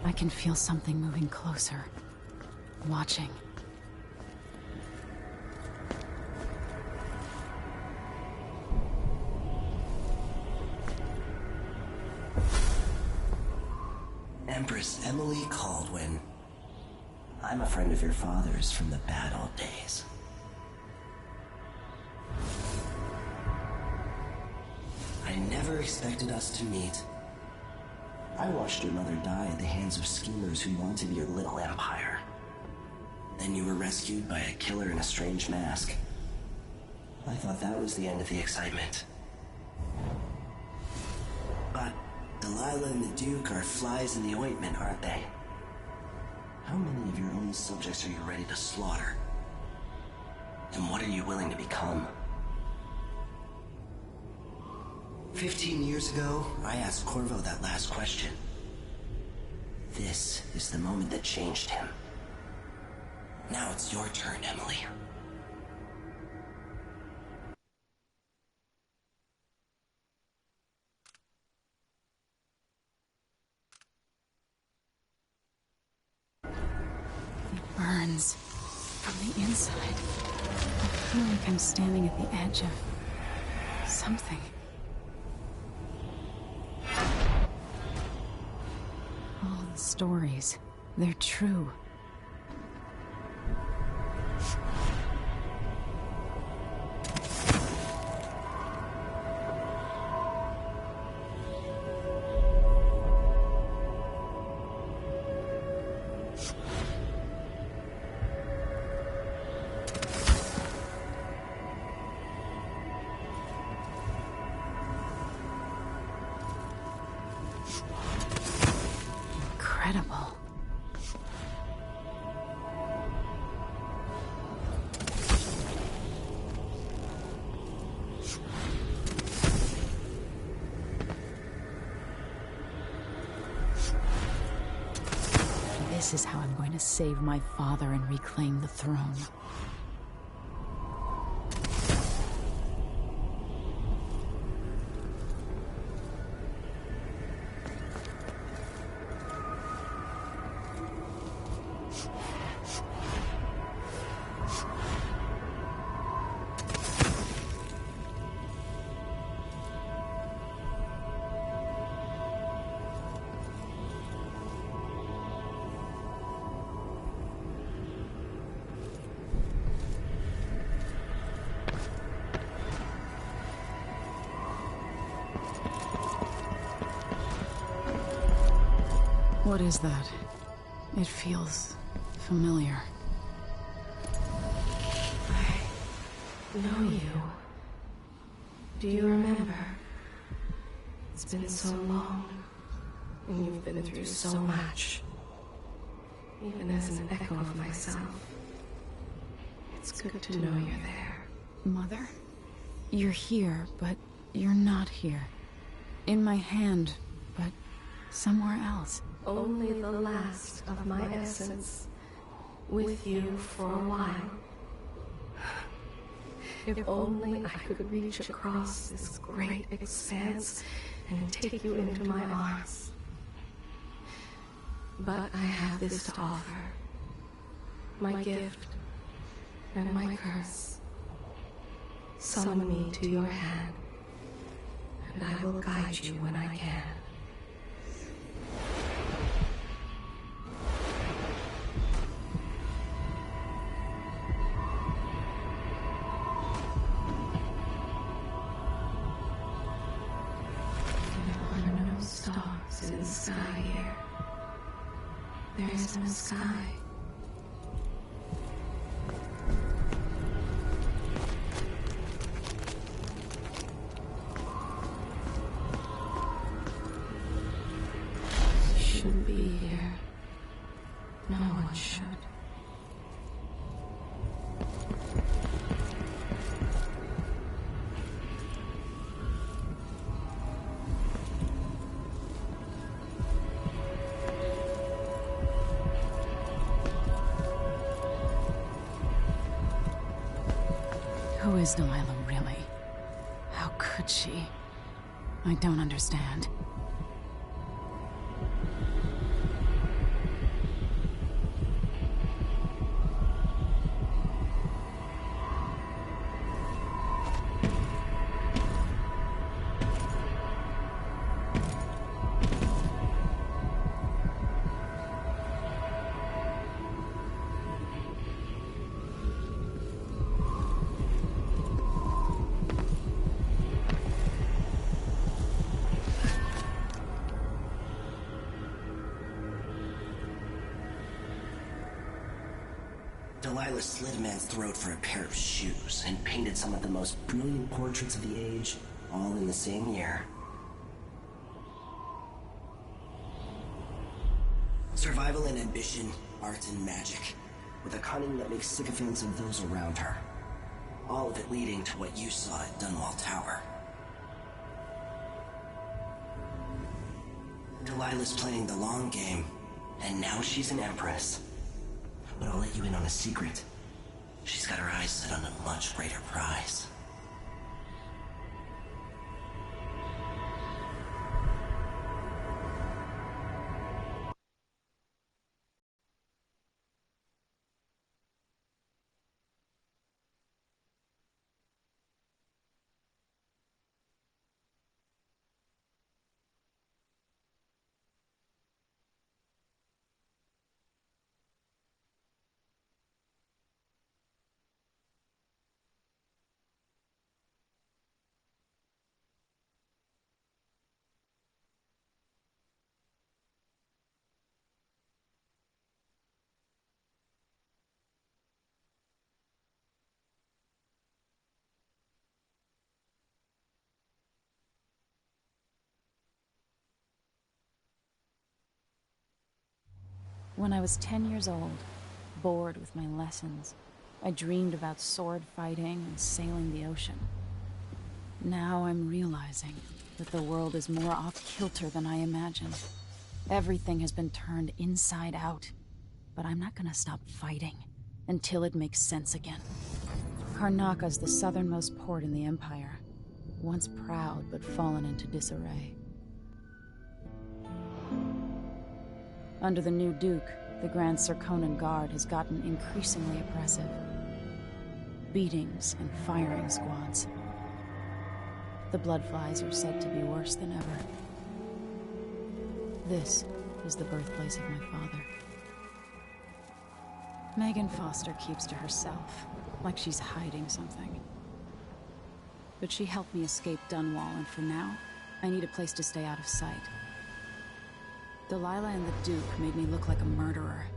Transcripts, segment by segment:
I can feel something moving closer. Watching. Empress Emily Caldwin. I'm a friend of your father's from the bad old days. I never expected us to meet. I watched your mother die at the hands of schemers who wanted your little empire. Then you were rescued by a killer in a strange mask. I thought that was the end of the excitement. But Delilah and the Duke are flies in the ointment, aren't they? How many of your own subjects are you ready to slaughter? And what are you willing to become? 15 years ago, I asked Corvo that last question. This is the moment that changed him. Now it's your turn, Emily. It burns from the inside. I feel like I'm standing at the edge of something. All the stories, they're true. Incredible. This is how I'm going to save my father and reclaim the throne. What is that? It feels familiar. I know you. Do you remember? It's been so long, and you've been through so much. Even as an echo of myself, it's good to know you're there. Mother? You're here, but you're not here. In my hand, but somewhere else. Only the last of my essence, with you for a while. If only I could reach across this great expanse and take you into my arms. But I have this to offer. My gift and my curse. Summon me to your hand, and I will guide you when I can. In the sky here. There is no sky. You shouldn't be here. No one should. Who is Delilah, really? How could she? I don't understand. Delilah slit a man's throat for a pair of shoes and painted some of the most brilliant portraits of the age, all in the same year. Survival and ambition, art and magic, with a cunning that makes sycophants of those around her. All of it leading to what you saw at Dunwall Tower. Delilah's playing the long game, and now she's an empress. But I'll let you in on a secret. She's got her eyes set on a much greater prize. When I was 10 years old, bored with my lessons, I dreamed about sword fighting and sailing the ocean. Now I'm realizing that the world is more off-kilter than I imagined. Everything has been turned inside out, but I'm not gonna stop fighting until it makes sense again. Karnaka's the southernmost port in the Empire, once proud but fallen into disarray. Under the new Duke, the Grand Serkonan Guard has gotten increasingly oppressive. Beatings and firing squads. The Bloodflies are said to be worse than ever. This is the birthplace of my father. Megan Foster keeps to herself, like she's hiding something. But she helped me escape Dunwall, and for now, I need a place to stay out of sight. Delilah and the Duke made me look like a murderer,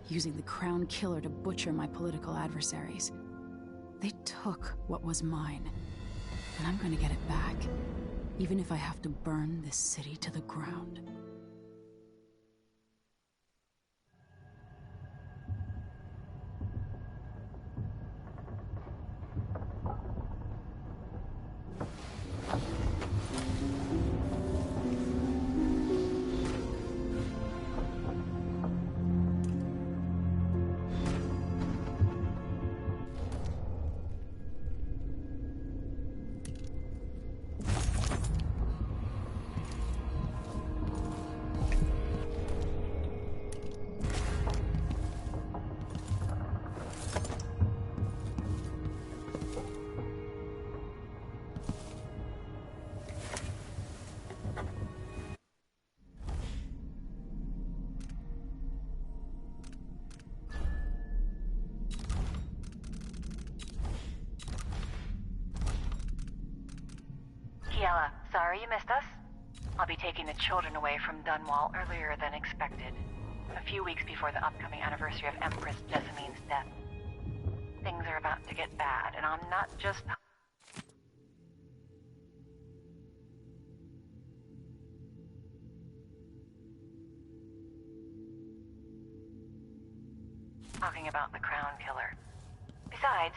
using the Crown Killer to butcher my political adversaries. They took what was mine, and I'm gonna get it back, even if I have to burn this city to the ground. Kiela, sorry you missed us. I'll be taking the children away from Dunwall earlier than expected. A few weeks before the upcoming anniversary of Empress Jessamine's death. Things are about to get bad, and I'm not just... talking about the Crown Killer. Besides,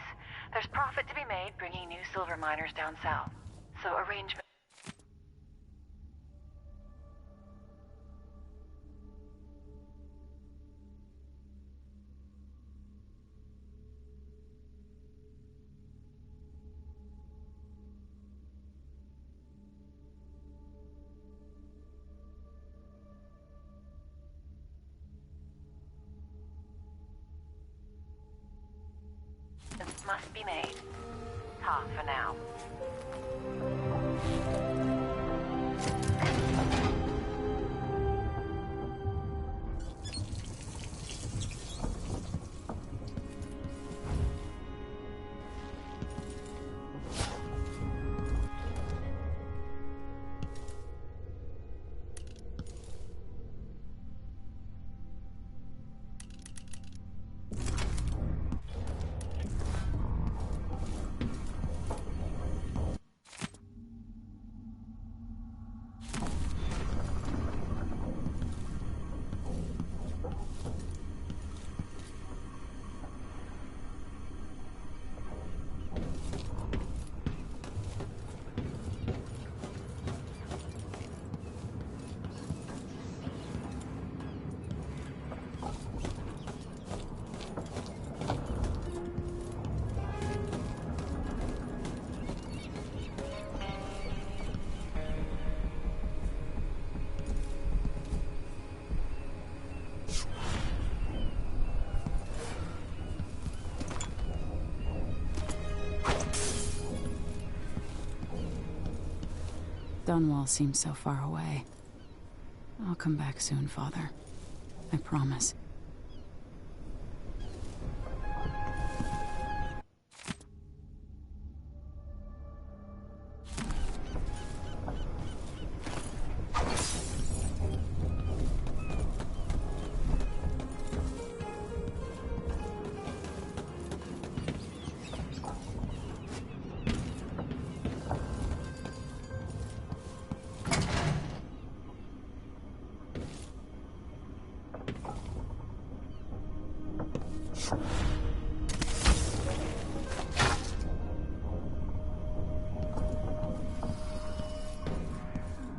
there's profit to be made bringing new silver miners down south. So arrangement... must be made. Ta for now. Dunwall seems so far away. I'll come back soon, Father. I promise.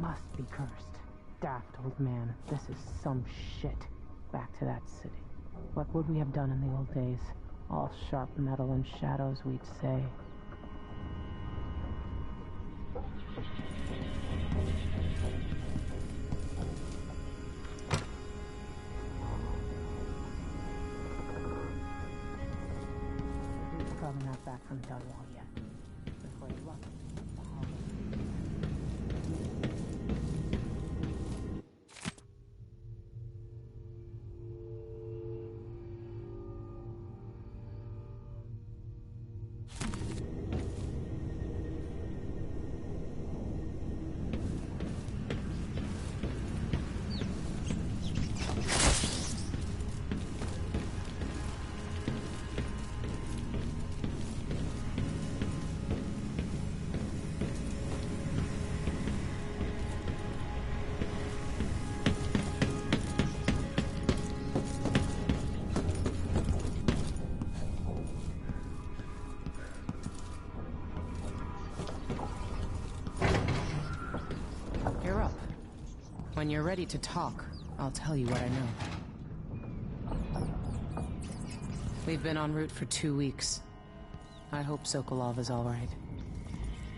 Must be cursed. Daft old man, this is some shit. Back to that city. What would we have done in the old days? All sharp metal and shadows, we'd say. He's probably not back from Dunwall yet. Before he left. You're up. When you're ready to talk, I'll tell you what I know. We've been en route for 2 weeks. I hope Sokolov is all right,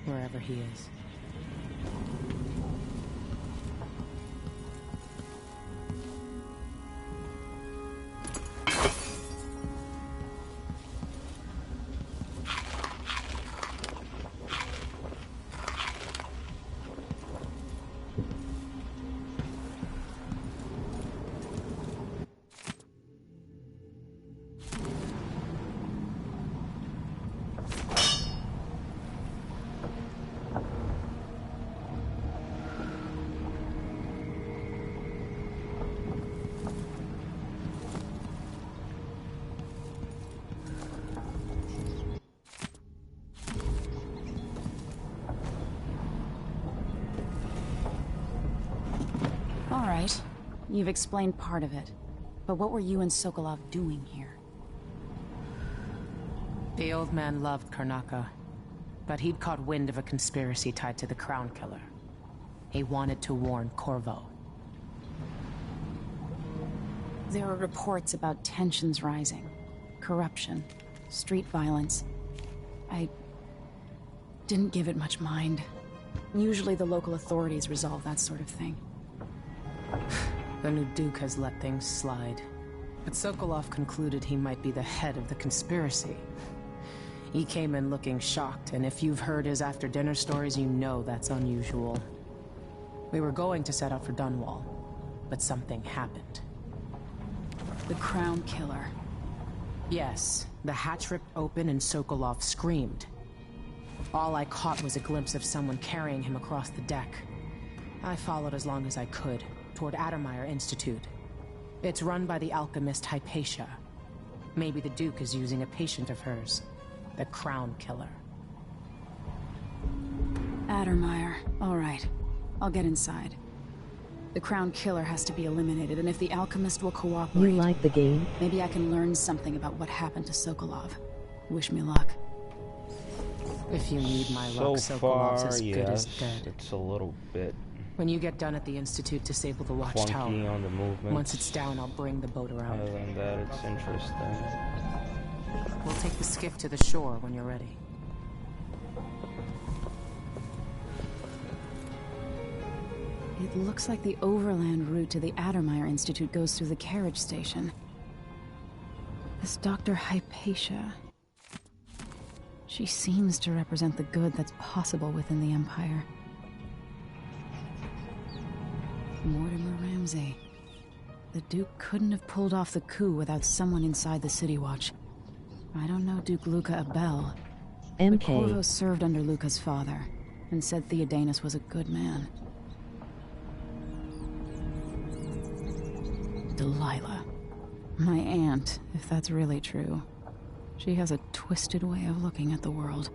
wherever he is. All right. You've explained part of it. But what were you and Sokolov doing here? The old man loved Karnaka, but he'd caught wind of a conspiracy tied to the Crown Killer. He wanted to warn Corvo. There were reports about tensions rising, corruption, street violence. I didn't give it much mind. Usually the local authorities resolve that sort of thing. The new Duke has let things slide. But Sokolov concluded he might be the head of the conspiracy. He came in looking shocked, and if you've heard his after-dinner stories, you know that's unusual. We were going to set out for Dunwall, but something happened. The Crown Killer. Yes, the hatch ripped open and Sokolov screamed. All I caught was a glimpse of someone carrying him across the deck. I followed as long as I could, toward Addermeyer Institute. It's run by the alchemist Hypatia. Maybe the Duke is using a patient of hers, the Crown Killer. Addermeyer. All right. I'll get inside. The Crown Killer has to be eliminated, and if the alchemist will cooperate... You like the game? Maybe I can learn something about what happened to Sokolov. Wish me luck. If you need my So luck, Sokolov's far, as good as yes, dead. it's a little bit When you get done at the Institute, disable the watchtower. clunky on the movement. Once it's down, I'll bring the boat around. Other than that, it's interesting. We'll take the skiff to the shore when you're ready. It looks like the overland route to the Addermeyer Institute goes through the carriage station. This Dr. Hypatia... She seems to represent the good that's possible within the Empire. Mortimer Ramsey. The Duke couldn't have pulled off the coup without someone inside the City Watch. I don't know Duke Luca Abel, but Corvo served under Luca's father, and said Theodanis was a good man. Delilah. My aunt, if that's really true. She has a twisted way of looking at the world.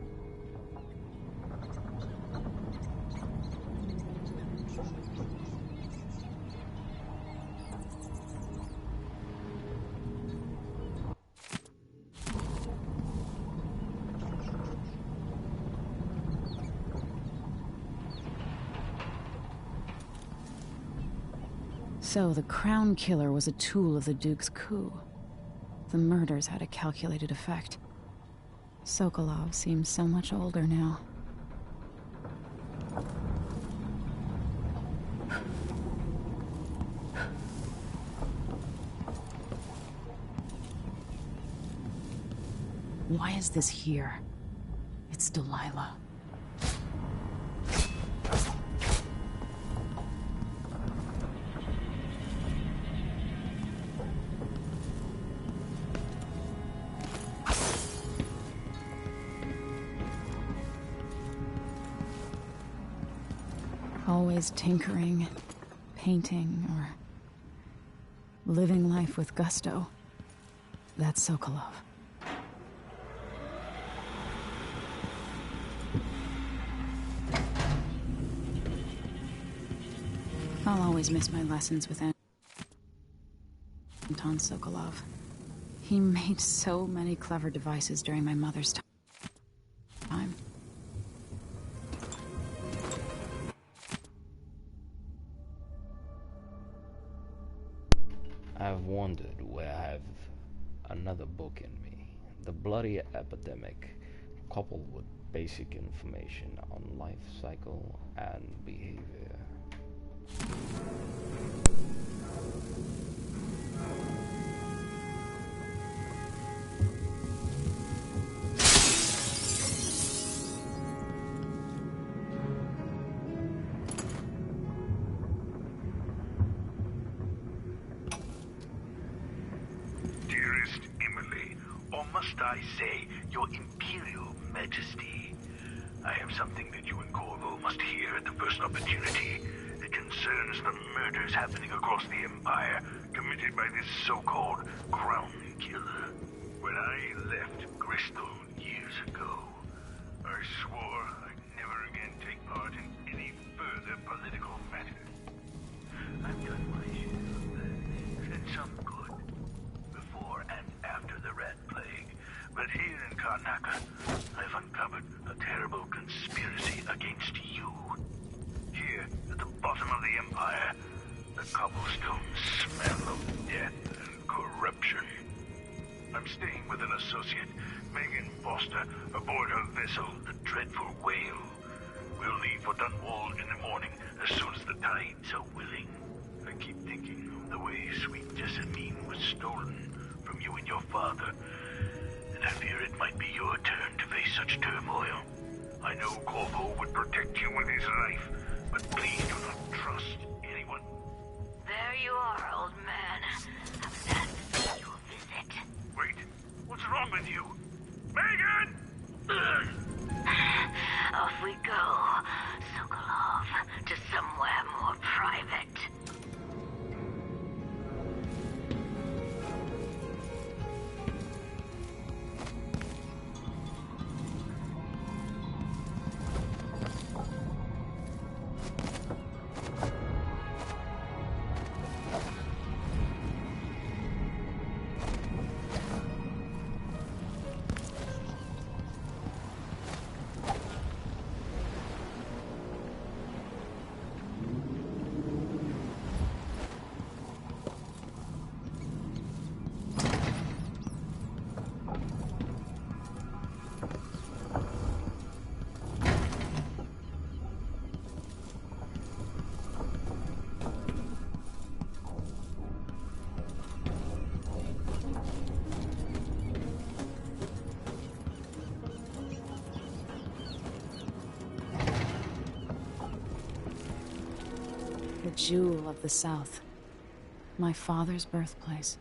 So the Crown Killer was a tool of the Duke's coup. The murders had a calculated effect. Sokolov seems so much older now. Why is this here? It's Delilah. Always tinkering, painting, or living life with gusto. That's Sokolov. I'll always miss my lessons with Anton Sokolov. He made so many clever devices during my mother's time. I've wondered where I have another book in me. The Bloody Epidemic, coupled with basic information on life cycle and behavior. I say, Your Imperial Majesty, I have something that you and Corvo must hear at the first opportunity. It concerns the murders happening across the Empire, committed by this so-called Crown Killer. When I left Bristol years ago, I swore I'd never again take part in any further political matters. I've done my share of that, and some good, before and after the Rat Plague. But here in Karnaca, I've uncovered a terrible conspiracy against you. Here, at the bottom of the Empire, the cobblestones smell of death and corruption. I'm staying with an associate, Megan Foster, aboard her vessel, the Dreadful Whale. We'll leave for Dunwall in the morning, as soon as the tides are willing. I keep thinking of the way sweet Jessamine was stolen from you and your father. And I fear it might be your turn to face such turmoil. I know Corvo would protect you with his life, but please do not trust anyone. There you are, old man. I was asked to pay you a visit. Wait, what's wrong with you? Megan! Off we go, Sokolov, to somewhere more private. jewel of the South. My father's birthplace.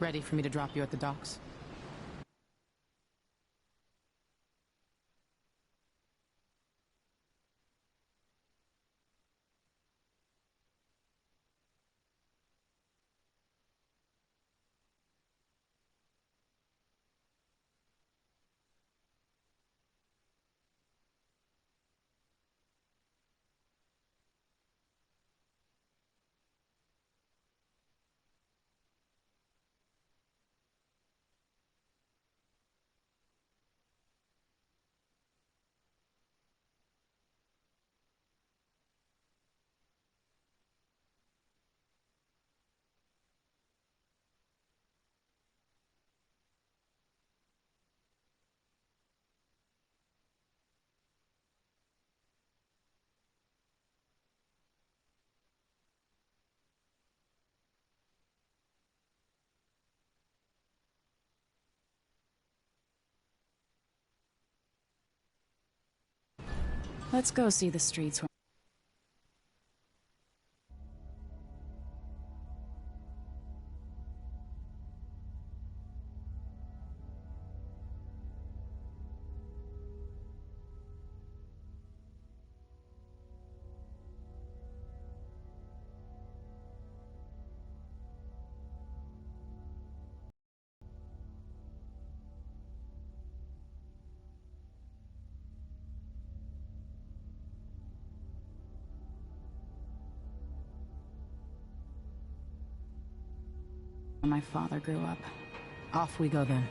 Ready for me to drop you at the docks? Let's go see the streets. my father grew up. Off we go then.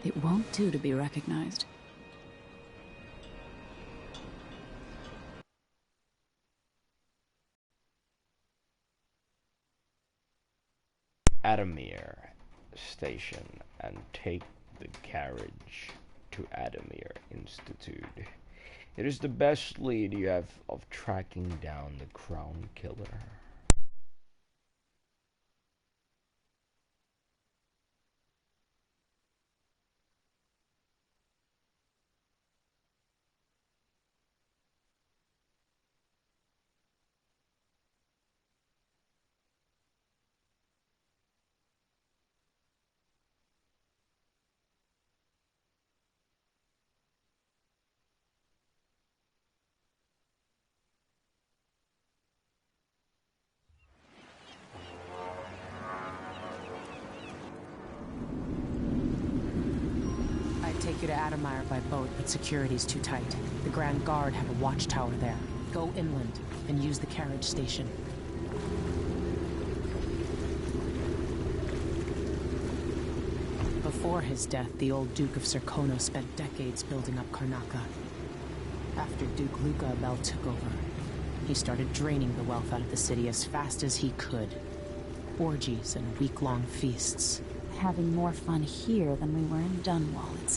It won't do to be recognized. Adamir Station and take the carriage to Adamir Institute. It is the best lead you have of tracking down the Crown Killer. I'd take you to Adamir by boat, but security's too tight. The Grand Guard have a watchtower there. Go inland and use the carriage station. Before his death, the old Duke of Serkono spent decades building up Karnaca. After Duke Luca Abel took over, he started draining the wealth out of the city as fast as he could. Orgies and week-long feasts. Having more fun here than we were in Dunwall, it